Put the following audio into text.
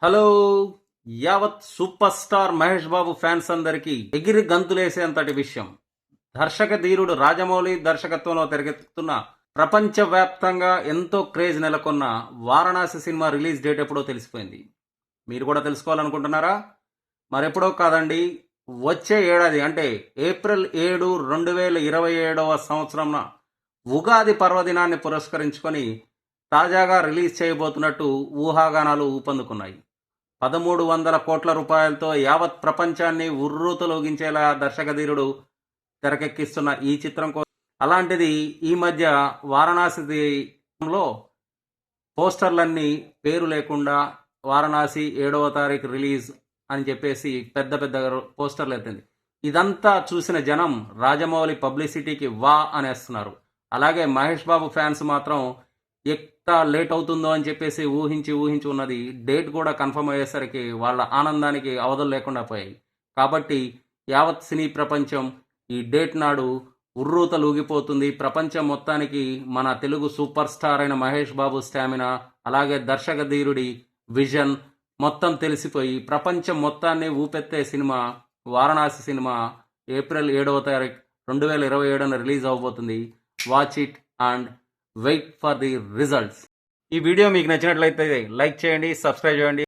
Hello యావత్ super star Mahesh Babu fans అందరికీ ఎగిరి గంతులేసేంతటి విషయం. దర్శక ధీరుడు రాజమౌళి దర్శకత్వంలో తెరకెక్కుతున్న ప్రపంచవ్యాప్తంగా ఎంతో క్రేజ్ నెలకొన్న వారణాసి సినిమా రిలీజ్ డేట్ ఎప్పుడో తెలిసిపోయింది. మీరు కూడా తెలుసుకోవాలనుకుంటున్నారా? మరెప్పుడో కాదండి, వచ్చే ఏడాది అంటే ఏప్రిల్ 7, 2027 సంవత్సరం ఉగాది పర్వదినాన్ని పురస్కరించుకొని తాజాగా రిలీజ్ చేయబోతున్నట్టు ఊహాగానాలు ఊపందుకున్నాయి. 1300 కోట్ల రూపాయలతో యావత్ ప్రపంచాన్ని ఉర్రూతలూగించేలా దర్శకధీరుడు తెరకెక్కిస్తున్న ఈ చిత్రం అలాంటిది ఈ మధ్య వారణాసిలో పోస్టర్లన్నీ పేరు లేకుండా వారణాసి 7వ తారీఖు రిలీజ్ అని చెప్పేసి పెద్ద పెద్ద పోస్టర్లు ఎత్తింది. ఇదంతా చూసిన జనం రాజమౌళి పబ్లిసిటీకి వా అనేస్తున్నారు. అలాగే మహేష్ బాబు ఫ్యాన్స్ మాత్రం ఎంత లేట్ అవుతుందో అని చెప్పేసి ఊహించి ఉన్నది. డేట్ కూడా కన్ఫర్మ్ అయ్యేసరికి వాళ్ళ ఆనందానికి అవధులు లేకుండా పోయాయి. కాబట్టి యావత్ సినీ ప్రపంచం ఈ డేట్ నాడు ఉర్రూతలూగిపోతుంది. ప్రపంచం మొత్తానికి మన తెలుగు సూపర్ స్టార్ అయిన మహేష్ బాబు స్టామినా, అలాగే దర్శక ధీరుడి విజన్ మొత్తం తెలిసిపోయి ప్రపంచం మొత్తాన్ని ఊపెత్తే సినిమా వారణాసి సినిమా ఏప్రిల్ 7వ తారీఖు 2027 రిలీజ్ అవబోతుంది. Watch it and wait for the results. ఈ వీడియో మీకు నచ్చినట్లయితే లైక్ చేయండి, సబ్స్క్రైబ్ చేయండి.